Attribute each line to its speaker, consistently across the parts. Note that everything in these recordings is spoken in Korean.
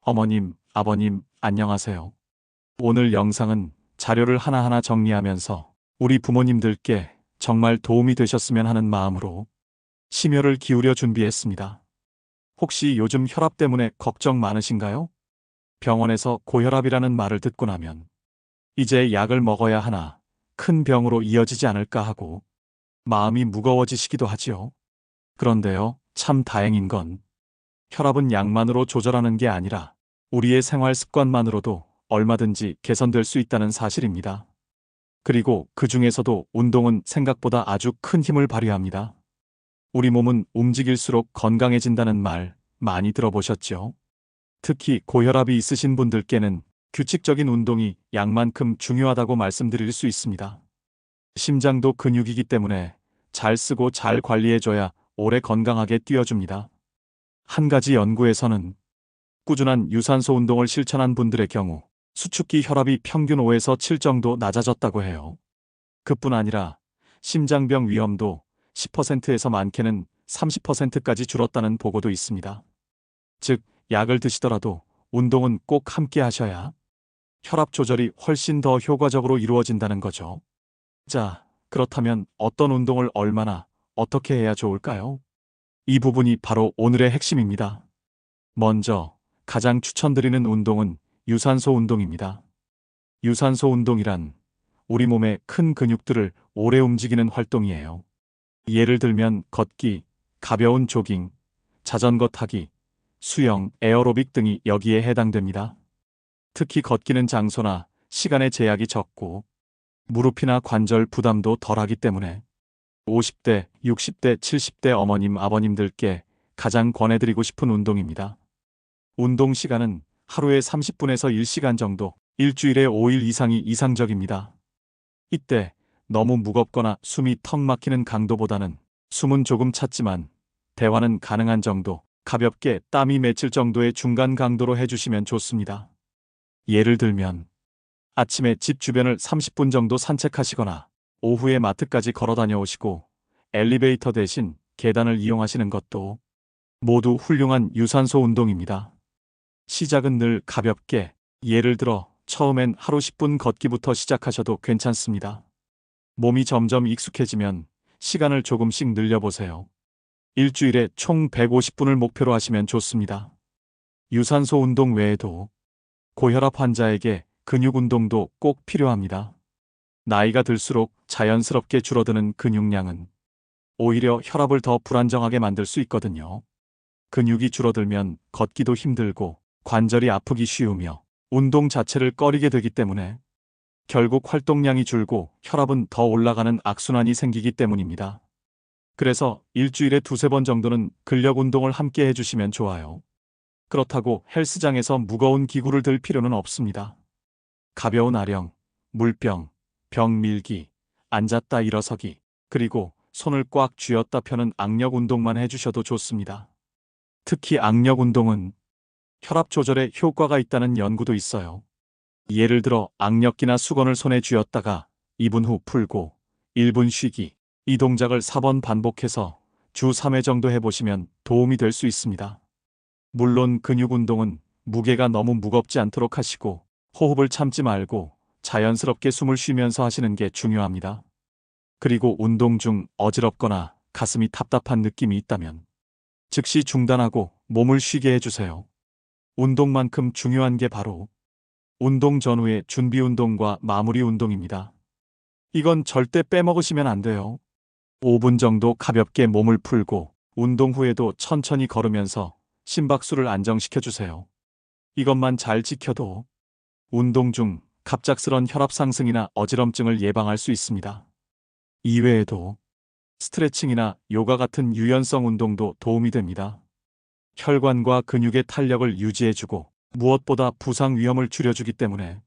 Speaker 1: 어머님, 아버님, 안녕하세요. 오늘 영상은 자료를 하나하나 정리하면서 우리 부모님들께 정말 도움이 되셨으면 하는 마음으로 심혈을 기울여 준비했습니다. 혹시 요즘 혈압 때문에 걱정 많으신가요? 병원에서 고혈압이라는 말을 듣고 나면 이제 약을 먹어야 하나 큰 병으로 이어지지 않을까 하고 마음이 무거워지시기도 하지요. 그런데요, 참 다행인 건 혈압은 약만으로 조절하는 게 아니라 우리의 생활 습관만으로도 얼마든지 개선될 수 있다는 사실입니다. 그리고 그 중에서도 운동은 생각보다 아주 큰 힘을 발휘합니다. 우리 몸은 움직일수록 건강해진다는 말 많이 들어보셨죠? 특히 고혈압이 있으신 분들께는 규칙적인 운동이 약만큼 중요하다고 말씀드릴 수 있습니다. 심장도 근육이기 때문에 잘 쓰고 잘 관리해줘야 오래 건강하게 뛰어줍니다. 한 가지 연구에서는 꾸준한 유산소 운동을 실천한 분들의 경우 수축기 혈압이 평균 5에서 7 정도 낮아졌다고 해요. 그뿐 아니라 심장병 위험도 10%에서 많게는 30%까지 줄었다는 보고도 있습니다. 즉, 약을 드시더라도 운동은 꼭 함께 하셔야 혈압 조절이 훨씬 더 효과적으로 이루어진다는 거죠. 자, 그렇다면 어떤 운동을 얼마나 어떻게 해야 좋을까요? 이 부분이 바로 오늘의 핵심입니다. 먼저 가장 추천드리는 운동은 유산소 운동입니다. 유산소 운동이란 우리 몸의 큰 근육들을 오래 움직이는 활동이에요. 예를 들면 걷기, 가벼운 조깅, 자전거 타기, 수영, 에어로빅 등이 여기에 해당됩니다. 특히 걷기는 장소나 시간의 제약이 적고 무릎이나 관절 부담도 덜하기 때문에 50대, 60대, 70대 어머님, 아버님들께 가장 권해드리고 싶은 운동입니다. 운동 시간은 하루에 30분에서 1시간 정도, 일주일에 5일 이상이 이상적입니다. 이때 너무 무겁거나 숨이 턱 막히는 강도보다는 숨은 조금 찼지만 대화는 가능한 정도, 가볍게 땀이 맺힐 정도의 중간 강도로 해주시면 좋습니다. 예를 들면 아침에 집 주변을 30분 정도 산책하시거나 오후에 마트까지 걸어 다녀오시고 엘리베이터 대신 계단을 이용하시는 것도 모두 훌륭한 유산소 운동입니다. 시작은 늘 가볍게, 예를 들어 처음엔 하루 10분 걷기부터 시작하셔도 괜찮습니다. 몸이 점점 익숙해지면 시간을 조금씩 늘려보세요. 일주일에 총 150분을 목표로 하시면 좋습니다. 유산소 운동 외에도 고혈압 환자에게 근육 운동도 꼭 필요합니다. 나이가 들수록 자연스럽게 줄어드는 근육량은 오히려 혈압을 더 불안정하게 만들 수 있거든요. 근육이 줄어들면 걷기도 힘들고 관절이 아프기 쉬우며 운동 자체를 꺼리게 되기 때문에 결국 활동량이 줄고 혈압은 더 올라가는 악순환이 생기기 때문입니다. 그래서 일주일에 2~3번 정도는 근력 운동을 함께 해주시면 좋아요. 그렇다고 헬스장에서 무거운 기구를 들 필요는 없습니다. 가벼운 아령, 물병, 벽 밀기, 앉았다 일어서기, 그리고 손을 꽉 쥐었다 펴는 악력 운동만 해주셔도 좋습니다. 특히 악력 운동은 혈압 조절에 효과가 있다는 연구도 있어요. 예를 들어 악력기나 수건을 손에 쥐었다가 2분 후 풀고 1분 쉬기, 이 동작을 4번 반복해서 주 3회 정도 해보시면 도움이 될 수 있습니다. 물론 근육 운동은 무게가 너무 무겁지 않도록 하시고 호흡을 참지 말고 자연스럽게 숨을 쉬면서 하시는 게 중요합니다. 그리고 운동 중 어지럽거나 가슴이 답답한 느낌이 있다면 즉시 중단하고 몸을 쉬게 해주세요. 운동만큼 중요한 게 바로 운동 전후의 준비 운동과 마무리 운동입니다. 이건 절대 빼먹으시면 안 돼요. 5분 정도 가볍게 몸을 풀고 운동 후에도 천천히 걸으면서 심박수를 안정시켜주세요. 이것만 잘 지켜도 운동 중 갑작스런 혈압 상승이나 어지럼증을 예방할 수 있습니다. 이외에도 스트레칭이나 요가 같은 유연성 운동도 도움이 됩니다. 혈관과 근육의 탄력을 유지해주고 무엇보다 부상 위험을 줄여주기 때문에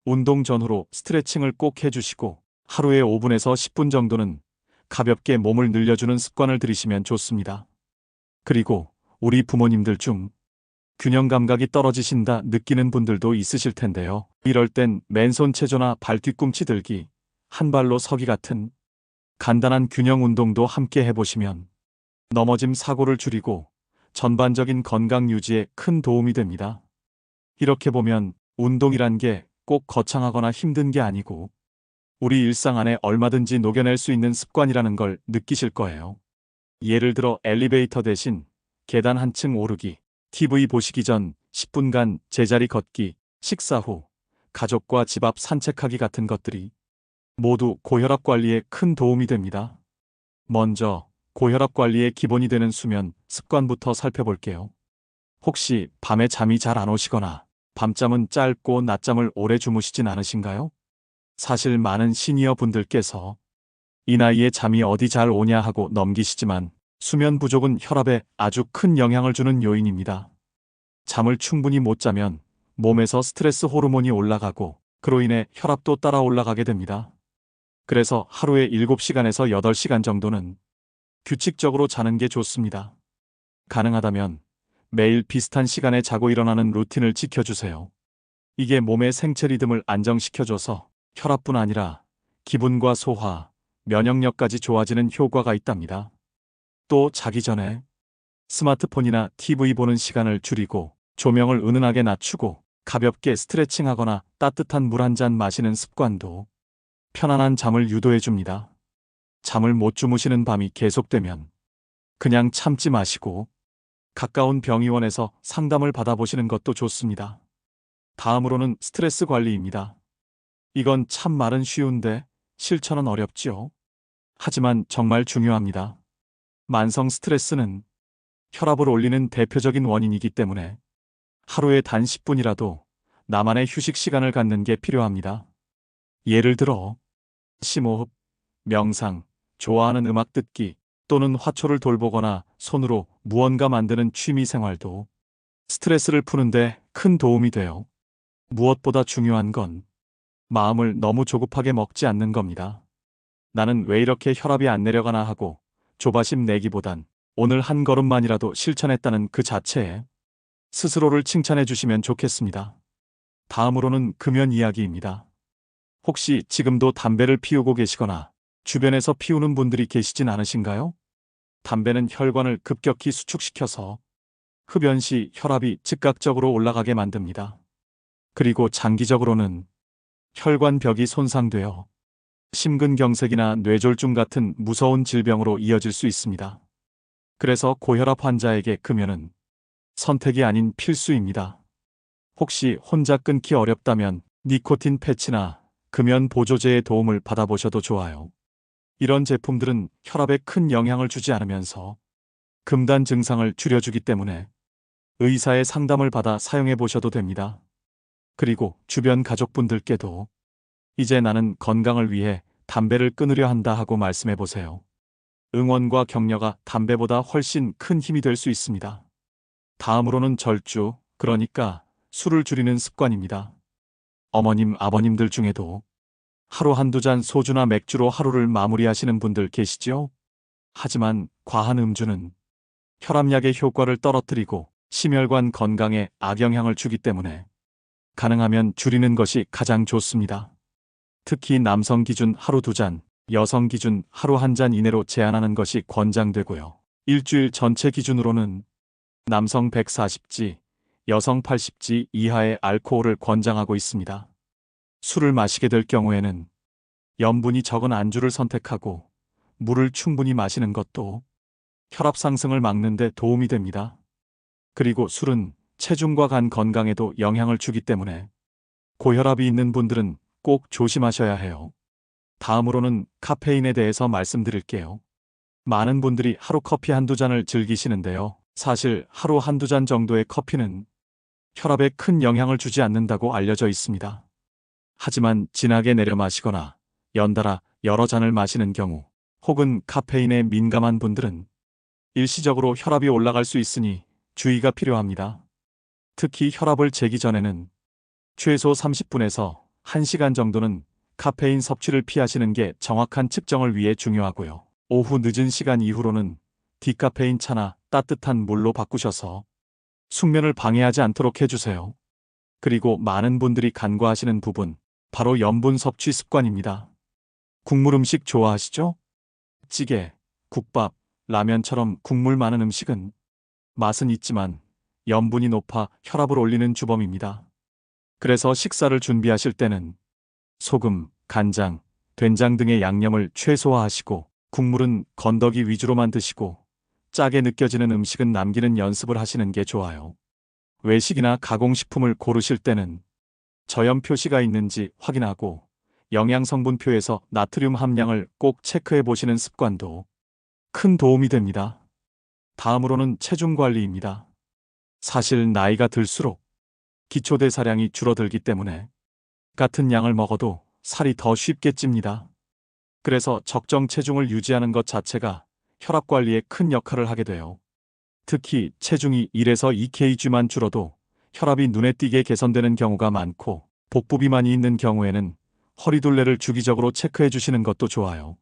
Speaker 1: 운동 전후로 스트레칭을 꼭 해주시고 하루에 5분에서 10분 정도는 가볍게 몸을 늘려주는 습관을 들이시면 좋습니다. 그리고 우리 부모님들 중 균형 감각이 떨어지신다 느끼는 분들도 있으실 텐데요. 이럴 땐 맨손 체조나 발 뒤꿈치 들기, 한 발로 서기 같은 간단한 균형 운동도 함께 해보시면 넘어짐 사고를 줄이고 전반적인 건강 유지에 큰 도움이 됩니다. 이렇게 보면 운동이란 게 꼭 거창하거나 힘든 게 아니고 우리 일상 안에 얼마든지 녹여낼 수 있는 습관이라는 걸 느끼실 거예요. 예를 들어 엘리베이터 대신 계단 한 층 오르기, TV 보시기 전 10분간 제자리 걷기, 식사 후 가족과 집 앞 산책하기 같은 것들이 모두 고혈압 관리에 큰 도움이 됩니다. 먼저 고혈압 관리의 기본이 되는 수면 습관부터 살펴볼게요. 혹시 밤에 잠이 잘 안 오시거나 밤잠은 짧고 낮잠을 오래 주무시진 않으신가요? 사실 많은 시니어 분들께서 이 나이에 잠이 어디 잘 오냐 하고 넘기시지만 수면 부족은 혈압에 아주 큰 영향을 주는 요인입니다. 잠을 충분히 못 자면 몸에서 스트레스 호르몬이 올라가고 그로 인해 혈압도 따라 올라가게 됩니다. 그래서 하루에 7시간에서 8시간 정도는 규칙적으로 자는 게 좋습니다. 가능하다면 매일 비슷한 시간에 자고 일어나는 루틴을 지켜주세요. 이게 몸의 생체 리듬을 안정시켜줘서 혈압뿐 아니라 기분과 소화, 면역력까지 좋아지는 효과가 있답니다. 또 자기 전에 스마트폰이나 TV 보는 시간을 줄이고 조명을 은은하게 낮추고 가볍게 스트레칭하거나 따뜻한 물 한 잔 마시는 습관도 편안한 잠을 유도해 줍니다. 잠을 못 주무시는 밤이 계속되면 그냥 참지 마시고 가까운 병의원에서 상담을 받아보시는 것도 좋습니다. 다음으로는 스트레스 관리입니다. 이건 참 말은 쉬운데 실천은 어렵지요. 하지만 정말 중요합니다. 만성 스트레스는 혈압을 올리는 대표적인 원인이기 때문에 하루에 단 10분이라도 나만의 휴식 시간을 갖는 게 필요합니다. 예를 들어 심호흡, 명상, 좋아하는 음악 듣기 또는 화초를 돌보거나 손으로 무언가 만드는 취미 생활도 스트레스를 푸는데 큰 도움이 돼요. 무엇보다 중요한 건 마음을 너무 조급하게 먹지 않는 겁니다. 나는 왜 이렇게 혈압이 안 내려가나 하고 조바심 내기보단 오늘 한 걸음만이라도 실천했다는 그 자체에 스스로를 칭찬해 주시면 좋겠습니다. 다음으로는 금연 이야기입니다. 혹시 지금도 담배를 피우고 계시거나 주변에서 피우는 분들이 계시진 않으신가요? 담배는 혈관을 급격히 수축시켜서 흡연 시 혈압이 즉각적으로 올라가게 만듭니다. 그리고 장기적으로는 혈관벽이 손상되어 심근경색이나 뇌졸중 같은 무서운 질병으로 이어질 수 있습니다. 그래서 고혈압 환자에게 금연은 선택이 아닌 필수입니다. 혹시 혼자 끊기 어렵다면 니코틴 패치나 금연 보조제의 도움을 받아보셔도 좋아요. 이런 제품들은 혈압에 큰 영향을 주지 않으면서 금단 증상을 줄여주기 때문에 의사의 상담을 받아 사용해 보셔도 됩니다. 그리고 주변 가족분들께도 이제 나는 건강을 위해 담배를 끊으려 한다 하고 말씀해 보세요. 응원과 격려가 담배보다 훨씬 큰 힘이 될 수 있습니다. 다음으로는 절주, 그러니까 술을 줄이는 습관입니다. 어머님, 아버님들 중에도 하루 한두 잔 소주나 맥주로 하루를 마무리하시는 분들 계시죠? 하지만 과한 음주는 혈압약의 효과를 떨어뜨리고 심혈관 건강에 악영향을 주기 때문에 가능하면 줄이는 것이 가장 좋습니다. 특히 남성 기준 하루 2잔, 여성 기준 하루 1잔 이내로 제한하는 것이 권장되고요. 일주일 전체 기준으로는 남성 140지, 여성 80지 이하의 알코올을 권장하고 있습니다. 술을 마시게 될 경우에는 염분이 적은 안주를 선택하고 물을 충분히 마시는 것도 혈압 상승을 막는 데 도움이 됩니다. 그리고 술은 체중과 간 건강에도 영향을 주기 때문에 고혈압이 있는 분들은 꼭 조심하셔야 해요. 다음으로는 카페인에 대해서 말씀드릴게요. 많은 분들이 하루 커피 한두 잔을 즐기시는데요. 사실 하루 한두 잔 정도의 커피는 혈압에 큰 영향을 주지 않는다고 알려져 있습니다. 하지만 진하게 내려 마시거나 연달아 여러 잔을 마시는 경우 혹은 카페인에 민감한 분들은 일시적으로 혈압이 올라갈 수 있으니 주의가 필요합니다. 특히 혈압을 재기 전에는 최소 30분에서 1시간 정도는 카페인 섭취를 피하시는 게 정확한 측정을 위해 중요하고요. 오후 늦은 시간 이후로는 디카페인 차나 따뜻한 물로 바꾸셔서 숙면을 방해하지 않도록 해주세요. 그리고 많은 분들이 간과하시는 부분, 바로 염분 섭취 습관입니다. 국물 음식 좋아하시죠? 찌개, 국밥, 라면처럼 국물 많은 음식은 맛은 있지만 염분이 높아 혈압을 올리는 주범입니다. 그래서 식사를 준비하실 때는 소금, 간장, 된장 등의 양념을 최소화하시고 국물은 건더기 위주로만 드시고 짜게 느껴지는 음식은 남기는 연습을 하시는 게 좋아요. 외식이나 가공식품을 고르실 때는 저염 표시가 있는지 확인하고 영양성분표에서 나트륨 함량을 꼭 체크해 보시는 습관도 큰 도움이 됩니다. 다음으로는 체중 관리입니다. 사실 나이가 들수록 기초대사량이 줄어들기 때문에 같은 양을 먹어도 살이 더 쉽게 찝니다. 그래서 적정 체중을 유지하는 것 자체가 혈압 관리에 큰 역할을 하게 돼요. 특히 체중이 1에서 2kg만 줄어도 혈압이 눈에 띄게 개선되는 경우가 많고 복부 비만이 있는 경우에는 허리둘레를 주기적으로 체크해 주시는 것도 좋아요.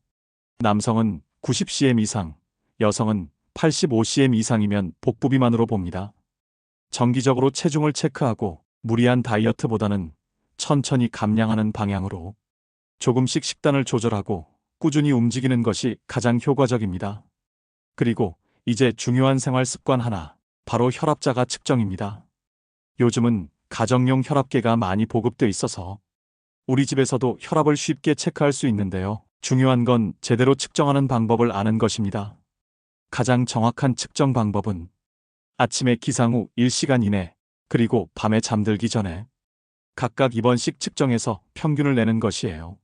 Speaker 1: 남성은 90cm 이상, 여성은 85cm 이상이면 복부 비만으로 봅니다. 정기적으로 체중을 체크하고 무리한 다이어트보다는 천천히 감량하는 방향으로 조금씩 식단을 조절하고 꾸준히 움직이는 것이 가장 효과적입니다. 그리고 이제 중요한 생활 습관 하나, 바로 혈압자가 측정입니다. 요즘은 가정용 혈압계가 많이 보급돼 있어서 우리 집에서도 혈압을 쉽게 체크할 수 있는데요. 중요한 건 제대로 측정하는 방법을 아는 것입니다. 가장 정확한 측정 방법은 아침에 기상 후 1시간 이내, 그리고 밤에 잠들기 전에 각각 2번씩 측정해서 평균을 내는 것이에요.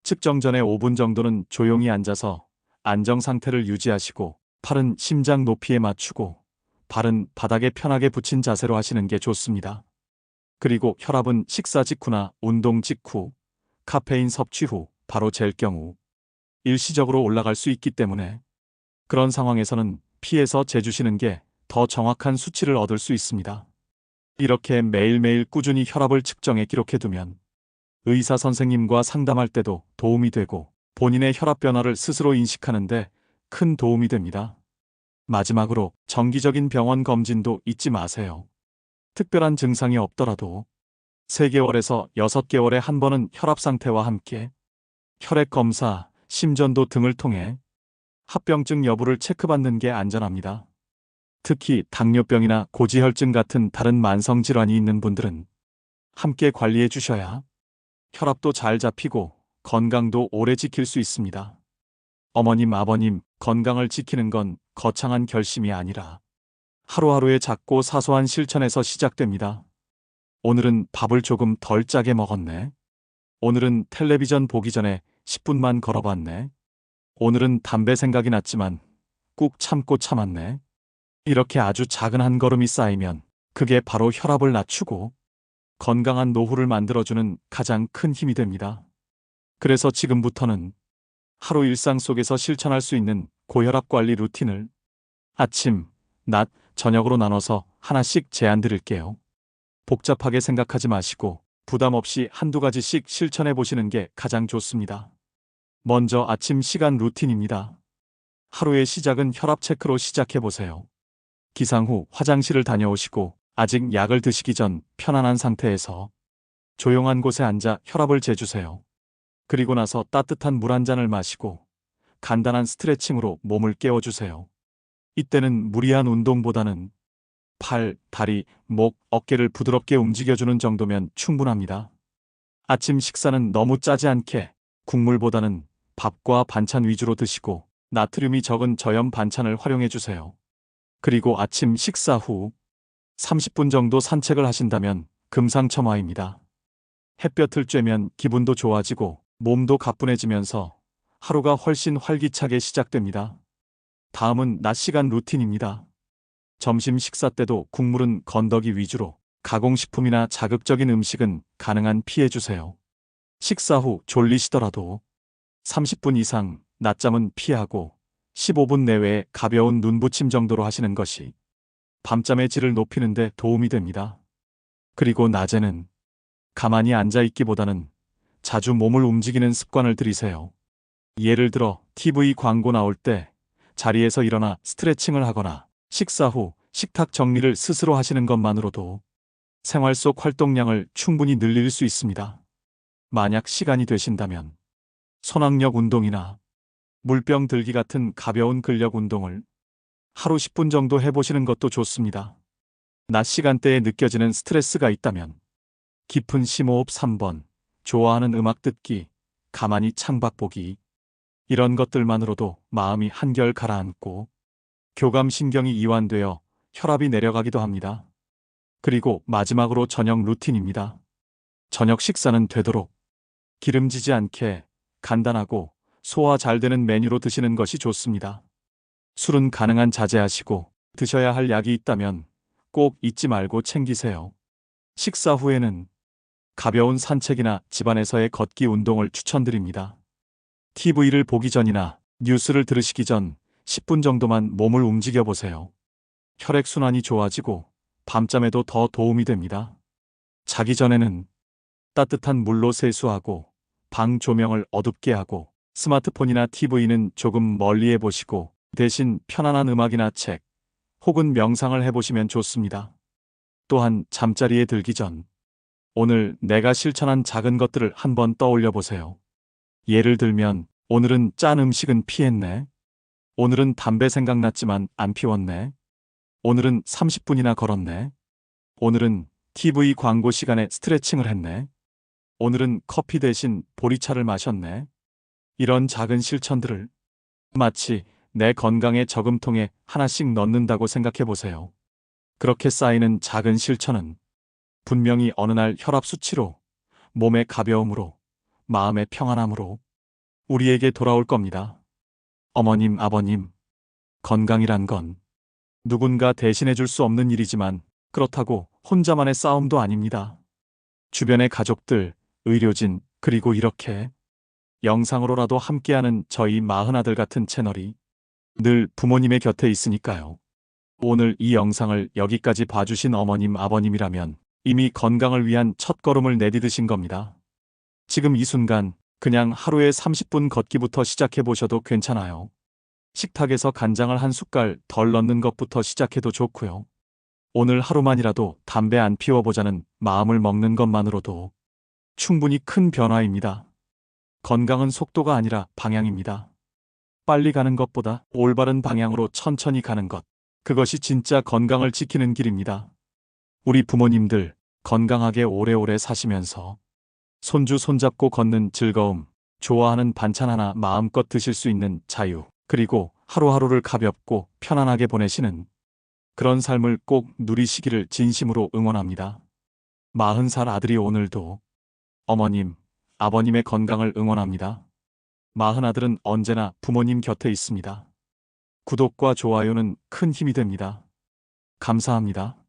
Speaker 1: 측정 전에 5분 정도는 조용히 앉아서 안정 상태를 유지하시고 팔은 심장 높이에 맞추고 발은 바닥에 편하게 붙인 자세로 하시는 게 좋습니다. 그리고 혈압은 식사 직후나 운동 직후, 카페인 섭취 후 바로 잴 경우 일시적으로 올라갈 수 있기 때문에 그런 상황에서는 피해서 재주시는 게 더 정확한 수치를 얻을 수 있습니다. 이렇게 매일매일 꾸준히 혈압을 측정해 기록해두면 의사 선생님과 상담할 때도 도움이 되고 본인의 혈압 변화를 스스로 인식하는데 큰 도움이 됩니다. 마지막으로 정기적인 병원 검진도 잊지 마세요. 특별한 증상이 없더라도 3개월에서 6개월에 한 번은 혈압 상태와 함께 혈액 검사, 심전도 등을 통해 합병증 여부를 체크받는 게 안전합니다. 특히 당뇨병이나 고지혈증 같은 다른 만성 질환이 있는 분들은 함께 관리해 주셔야 혈압도 잘 잡히고 건강도 오래 지킬 수 있습니다. 어머님, 아버님, 건강을 지키는 건 거창한 결심이 아니라 하루하루의 작고 사소한 실천에서 시작됩니다. 오늘은 밥을 조금 덜 짜게 먹었네. 오늘은 텔레비전 보기 전에 10분만 걸어봤네. 오늘은 담배 생각이 났지만 꾹 참고 참았네. 이렇게 아주 작은 한 걸음이 쌓이면 그게 바로 혈압을 낮추고 건강한 노후를 만들어주는 가장 큰 힘이 됩니다. 그래서 지금부터는 하루 일상 속에서 실천할 수 있는 고혈압 관리 루틴을 아침, 낮, 저녁으로 나눠서 하나씩 제안 드릴게요. 복잡하게 생각하지 마시고 부담 없이 한두 가지씩 실천해 보시는 게 가장 좋습니다. 먼저 아침 시간 루틴입니다. 하루의 시작은 혈압 체크로 시작해 보세요. 기상 후 화장실을 다녀오시고 아직 약을 드시기 전 편안한 상태에서 조용한 곳에 앉아 혈압을 재주세요. 그리고 나서 따뜻한 물 한 잔을 마시고 간단한 스트레칭으로 몸을 깨워주세요. 이때는 무리한 운동보다는 팔, 다리, 목, 어깨를 부드럽게 움직여주는 정도면 충분합니다. 아침 식사는 너무 짜지 않게 국물보다는 밥과 반찬 위주로 드시고 나트륨이 적은 저염 반찬을 활용해주세요. 그리고 아침 식사 후 30분 정도 산책을 하신다면 금상첨화입니다. 햇볕을 쬐면 기분도 좋아지고 몸도 가뿐해지면서 하루가 훨씬 활기차게 시작됩니다. 다음은 낮 시간 루틴입니다. 점심 식사 때도 국물은 건더기 위주로, 가공식품이나 자극적인 음식은 가능한 피해주세요. 식사 후 졸리시더라도 30분 이상 낮잠은 피하고 15분 내외에 가벼운 눈부침 정도로 하시는 것이 밤잠의 질을 높이는 데 도움이 됩니다. 그리고 낮에는 가만히 앉아있기보다는 자주 몸을 움직이는 습관을 들이세요. 예를 들어 TV 광고 나올 때 자리에서 일어나 스트레칭을 하거나 식사 후 식탁 정리를 스스로 하시는 것만으로도 생활 속 활동량을 충분히 늘릴 수 있습니다. 만약 시간이 되신다면 손학력 운동이나 물병 들기 같은 가벼운 근력 운동을 하루 10분 정도 해보시는 것도 좋습니다. 낮 시간대에 느껴지는 스트레스가 있다면 깊은 심호흡 3번, 좋아하는 음악 듣기, 가만히 창밖 보기. 이런 것들만으로도 마음이 한결 가라앉고 교감신경이 이완되어 혈압이 내려가기도 합니다. 그리고 마지막으로 저녁 루틴입니다. 저녁 식사는 되도록 기름지지 않게 간단하고 소화 잘 되는 메뉴로 드시는 것이 좋습니다. 술은 가능한 자제하시고 드셔야 할 약이 있다면 꼭 잊지 말고 챙기세요. 식사 후에는 가벼운 산책이나 집안에서의 걷기 운동을 추천드립니다. TV를 보기 전이나 뉴스를 들으시기 전 10분 정도만 몸을 움직여 보세요. 혈액순환이 좋아지고 밤잠에도 더 도움이 됩니다. 자기 전에는 따뜻한 물로 세수하고 방 조명을 어둡게 하고 스마트폰이나 TV는 조금 멀리 해보시고 대신 편안한 음악이나 책 혹은 명상을 해보시면 좋습니다. 또한 잠자리에 들기 전 오늘 내가 실천한 작은 것들을 한번 떠올려 보세요. 예를 들면 오늘은 짠 음식은 피했네. 오늘은 담배 생각났지만 안 피웠네. 오늘은 30분이나 걸었네. 오늘은 TV 광고 시간에 스트레칭을 했네. 오늘은 커피 대신 보리차를 마셨네. 이런 작은 실천들을 마치 내 건강의 저금통에 하나씩 넣는다고 생각해 보세요. 그렇게 쌓이는 작은 실천은 분명히 어느 날 혈압 수치로, 몸의 가벼움으로, 마음의 평안함으로 우리에게 돌아올 겁니다. 어머님, 아버님, 건강이란 건 누군가 대신해 줄 수 없는 일이지만 그렇다고 혼자만의 싸움도 아닙니다. 주변의 가족들, 의료진, 그리고 이렇게 영상으로라도 함께하는 저희 마흔아들 같은 채널이 늘 부모님의 곁에 있으니까요. 오늘 이 영상을 여기까지 봐주신 어머님, 아버님이라면 이미 건강을 위한 첫걸음을 내디디신 겁니다. 지금 이 순간 그냥 하루에 30분 걷기부터 시작해 보셔도 괜찮아요. 식탁에서 간장을 한 숟갈 덜 넣는 것부터 시작해도 좋고요. 오늘 하루만이라도 담배 안 피워보자는 마음을 먹는 것만으로도 충분히 큰 변화입니다. 건강은 속도가 아니라 방향입니다. 빨리 가는 것보다 올바른 방향으로 천천히 가는 것, 그것이 진짜 건강을 지키는 길입니다. 우리 부모님들 건강하게 오래오래 사시면서 손주 손잡고 걷는 즐거움, 좋아하는 반찬 하나 마음껏 드실 수 있는 자유, 그리고 하루하루를 가볍고 편안하게 보내시는 그런 삶을 꼭 누리시기를 진심으로 응원합니다. 40살 아들이 오늘도 어머님, 아버님의 건강을 응원합니다. 마흔아들은 언제나 부모님 곁에 있습니다. 구독과 좋아요는 큰 힘이 됩니다. 감사합니다.